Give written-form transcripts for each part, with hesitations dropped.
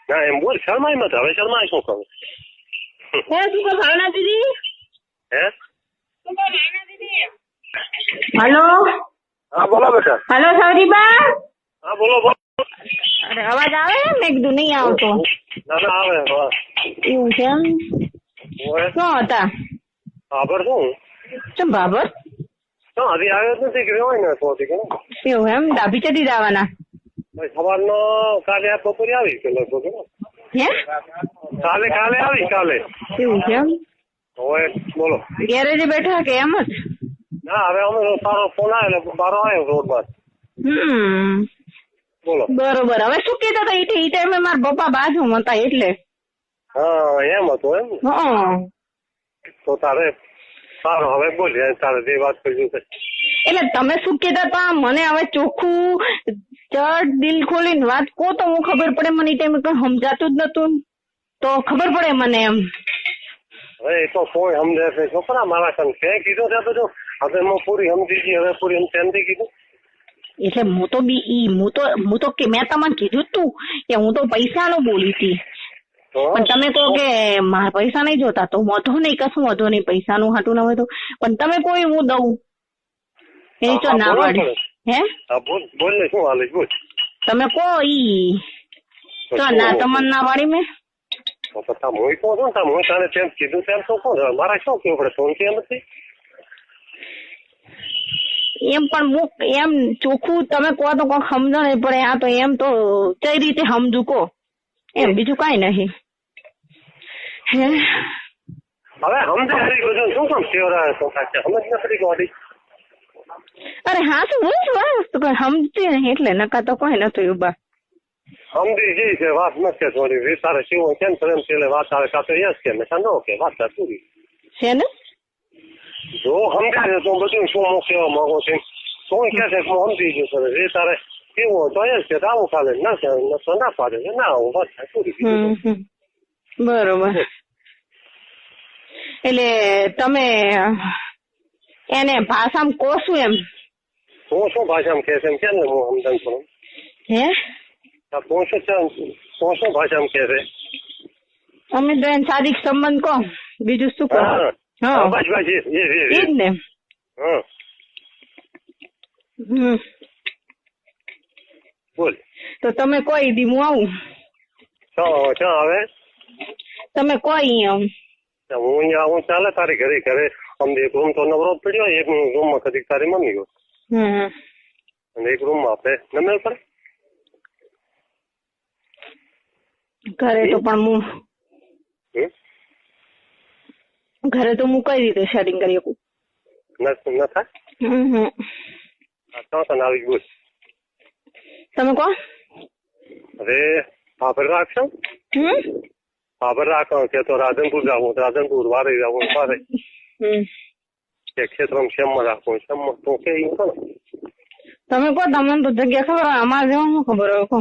ના એમ બોલ શર્માય મત હવે શર્માય શું કરું હે શું કહો ભાવના દીદી? હે હલો હા બોલો બેટા. હલો સૌરીબા. હા બોલો બોલો. અરે અવાજ આવે? મેં કીધું નહીં આવતો. ના ના આવે. એવું છે એમ? શું હતા? ખબર શું ચમ બાબર? હજી આવ્યો જ નથી કે હોય ને તો એવું એમ? ડાભી ચડી જવાના? સવારનો કાલે આ બપોરે આવી કે લગભગ હે કાલે આવી કાલે. એવું છે એમ? હવે બોલો. ગેરેજે બેઠા કે એમ જ? ના હવે અમે તારો ફોન આવ્યો બારો આવ્યો રોડમાં. બોલો. બરોબર. હવે શું કહેતા હતા? એ ટાઈમે મારા પપ્પા બાજુમાં હતા એટલે. હા એમ હતું એમ. હા તો તારે સારું હવે બોલ તારે જે વાત કરવી છે. એટલે તમે શું કહેતા હતા મને હવે ચોખ્ખું ચડ દિલ ખોલીને વાત કહો તો હું ખબર પડે. મને એ ટાઈમે કઈ સમજાતું જ નતું તો ખબર પડે મને એમ. હવે એ તો કોઈ સમજે છે છોકરા મારા કામ છે કીધું છે બધું. હવે હું પૂરી સમજી ગઈ હવે પૂરી સમજી કીધું. એટલે હું તો કે મેં તમને કીધું જ તું કે હું તો પૈસાનું બોલી હતી. પણ તમે કહો કે મારા પૈસા નહીં જોતા તો વાંધો નહીં, કશું વાંધો નહીં, પૈસાનું હાટું ના હોય તો. પણ તમે કોઈ હું દઉં એ તો ના પાડી. હે બોલ ને શું હાલે બોલ. તમે કહો ઈ તો ના તમને ના પાડી મેં. મોઈ કહો છો ને હું તારે તેમ કીધું તેમ તો કોણ મારા શું કેવું પડે ફોન કેમ નથી એમ પણ હું એમ ચોખ્ખું તમે કહો તો કોઈ સમજો નહીં પડે. આ તો એમ તો કઈ રીતે સમજુ કહો એમ, બીજું કઈ નહીં. હે હવે સમજે ગયું શું કામ સેવરા સમજ નથી ગોડી. અરે હા શું બોલ છું સમજતી નહીં એટલે નકા તો કોઈ નતું ઉભા. સમજી જઈ છે વાત નથી થોડી તારે શિવો કેમ પ્રેમ છે વાત આવે કાં તો યસ કે મેં નો કે વાત પૂરી છે ને. જો સમજે છે તો બધું શું હું કહેવા માંગુ છું શું કે છે હું સમજી ગયું સર જે તારે કેવું તો યસ કે આવું ચાલે ના કે ના પાડે છે ના આવું વાત પૂરી. બરોબર. એટલે તમે એને ભાષામાં કહો શું એમ? હું શું ભાષામાં કે છે એમ કેમ ને હું સમજણ કરું. હે શું ભાષામાં કે છે? અમે તો એને સાદિક સંબંધ કહો બીજું શું કહો. હા બસ એ જ ને. બોલ તો તમે કોઈ દી હું આવું. ક્યાં આવે? તમે કોઈ હું અહીંયા આવું ચાલે તારી ઘરે અમને એક રૂમ તો નવરો પડ્યો એક રૂમમાં કદી તારી મમ્મી ગયો અને એક રૂમમાં આપણે નમેલ પડે ઘરે તો પણ હું ઘરે તો હું કઈ રીતે સેટિંગ કરી શકું? ન થાય તને આવી બોલ. તમે કહો. અરે ખબર રાખશો ખબર રાખો કે તો રાધનપુર જવું રાધનપુર વારે જવું વારે કે ક્ષેત્રમાં શેમમાં રાખવું શેમમાં તો કે તમે કહો. તમને તો જગ્યા ખબર હોય અમારે જેવા શું ખબર હોય કહો.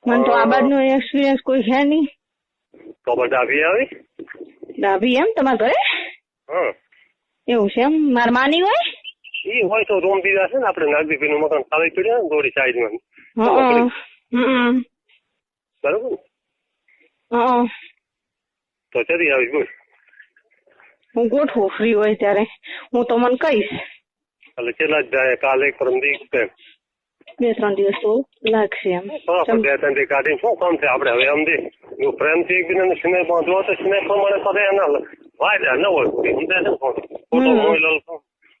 મને તો આ બાજુ એક્સપિરિયન્સ કોઈ છે નહીં. ખબર ડાભી આવી ડાભી એમ તમારા ઘરે? એવું છે એમ? માર માની હોય એ હોય તો રૂમ દીધા છે ને આપણે નાગદીપી નું મકાન ખાલી પડ્યું ને થોડી સાઈડમાં બરોબર ને તો ચડી આવી બોલ. હું ગોઠવું ફ્રી હોય ત્યારે હું તો મને કહીશ. એટલે કેટલા જ જાય કાલે પરમ દી 2-3 દિવસ તો લાગશે એમ. 2-3 દી કાઢીને શું કામ છે આપણે હવે સમજી પ્રેમથી એકબીજાને સ્નેહ બાંધવો તો સ્નેહ પ્રમાણે પાસે એના વાયદા ન હોય સમજાય છે ખોટો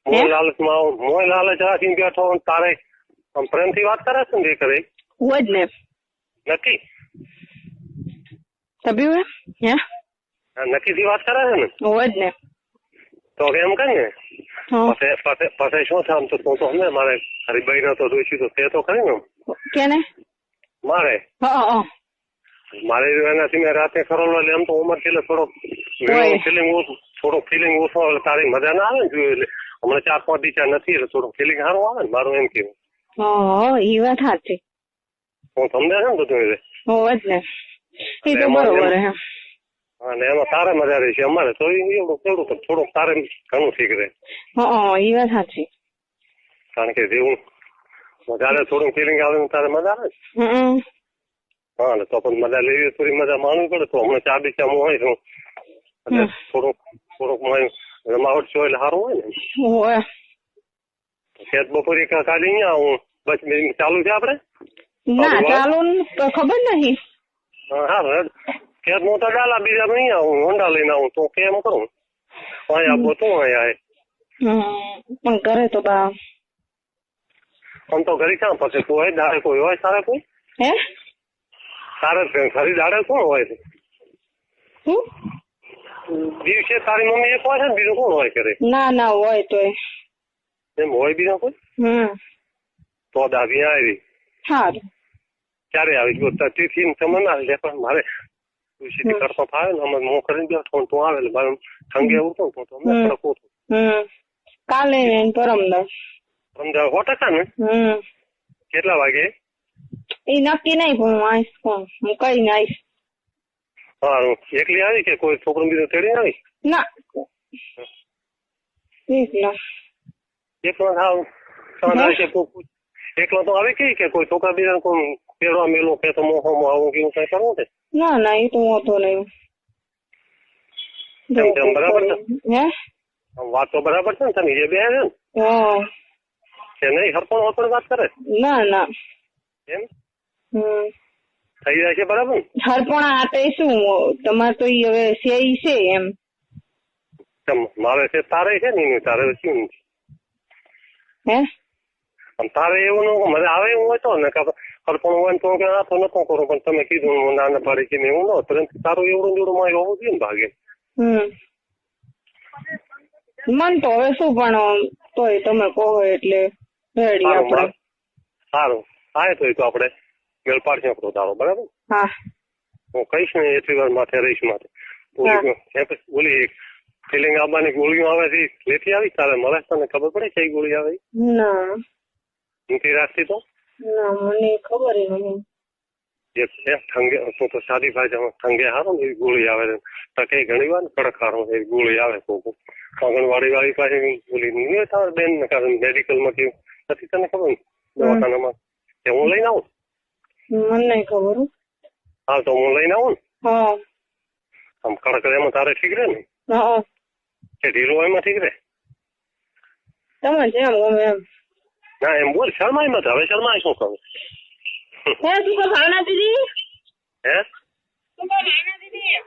મોય લાલચ રાખીને બેઠો તારે પ્રેમથી વાત કરે છે ને એ કરે હોય જ ને નક્કી નક્કી વાત કરે છે ને હોય જ ને. તો એમ કઈ ને પછી શું થાય તો તું તો સમજે મારે હરીભાઈ ના તો જોઈશું તો તે તો ખરી ને કેને મારે એનાથી મેં રાતે ખરો એટલે એમ તો ઉમર છે એટલે થોડોક ફિલિંગ ઓછો એટલે તારી મજા ના આવે ને જોયું એટલે હમણાં 4-5 દી નથી એટલે થોડું ફિલિંગ સારું આવે ને મારું એમ કેવું. એ વાત સાચી. હું સમજાય છે ને બધું હોય જ ને. એ તો બરોબર હે. અને એમાં તારે મજા રહી છે અમારે તો એવું થોડુંક તારે ઘણું ઠીક રહે. એ વાત સાચી. કારણ કે જેવું વધારે થોડું ફિલિંગ આવે તારે મજા આવે. હા તો પણ મજા લેવી થોડી મજા માનવી પડે. તો હમણાં 4 દિશામાં હોય છું એટલે થોડુંક રમાવટ છો એટલે સારું હોય ને. ખેત બપોરે કાઢી અહીંયા આવું બસ ચાલુ છે આપડે? ના ચાલુ તો ખબર નહીં. હા ખેત નું તો ડાલા બીજા અહીંયા આવું હોંડા લઈને આવું તો કેમ કરું અહીંયા આપો તું અહીંયા પણ કરે તો બા આમ તો ઘરે ક્યાં પછી કોઈ દાડે કોઈ હોય સારા કોઈ હે સારા ઘરે દાડે કોણ હોય છે? દિવસે તારી મમ્મી એક હોય છે ને બીજું કોણ હોય કરે? ના હોય તો એમ હોય બીજા કોઈ? તો દાદી આવી સારું ક્યારે આવી તિથિ તમને આવી જાય પણ મારે તુલસી કરતો ફાવે ને અમે મો કરીને બેઠો તું આવે એટલે મારે ઠંગે ઉઠો તો તમને પડકો કાલે પરમદાસ 100% ને કેટલા વાગે? એ નક્કી નહીં પણ હું આવીશ કોણ હું કઈ આવીશ. સારું એકલી આવી કે કોઈ છોકરો બીજો તેડી આવી? ના એકલો એકલો તો આવી કે કોઈ છોકરા બીજા કોઈ પેરવા મેલો કે તો મોહમાં આવું કેવું કઈ કરવું છે? ના એ તો હોતો નહીં. બરાબર છે વાત તો બરાબર છે ને તમે જે બે છે ને કે નહીં હરપણ હોતો વાત કરે? ના એમ થઈ જાય છે બરાબર? હરપણા હાથે શું તમારે તો હવે છે એમ મારે છે તારે છે ને તારે શું હે તારે એવું ન મને આવે એવું હોય તો ને હરપણ હોય તો કે આ તો નતો કરું પણ તમે કીધું નાના પાડી કે એવું ન પરંતુ તારું એવડું જોડું માં હોવું જોઈએ ને ભાગે. મન તો હવે શું પણ તોય તમે કહો એટલે રેડી આપણે. સારું હા તો આપણે મેળ પાડશે આપણો તારો બરાબર? હા હું કહીશ ને એટલી વાર માથે રહીશ માથે ઓલી ફિલિંગ આવવાની ગોળીઓ આવે છે લેતી આવી તારે મળે તને ખબર પડે કઈ ગોળી આવે? ના નથી રાખતી તો? ના મને ખબર નહીં. ઠંગે તું તો સાદી ભાષામાં ઠંગે હારો ને એવી ગોળી આવે છે કઈ ઘણી વાર કડક હારો એવી ગોળી આવે કોક આંગણવાડી વાળી પાસે બોલી નહીં તમારે બેન ને કારણ મેડિકલમાં કેવું નથી તને ખબર ને દવાખાનામાં કે હું લઈને આવું? મને નહીં ખબર. હા તો હું લઈને આવું ને આમ કડક એમાં તારે ઠીક રહે ને કે ઢીલો એમાં ઠીક રહે? તમે જેમ ગમે એમ. ના એમ બોલ શર્માય મત હવે શર્માય શું કહું? હે તું કો ભાવના દીદી હે તું કો ભાવના દીદી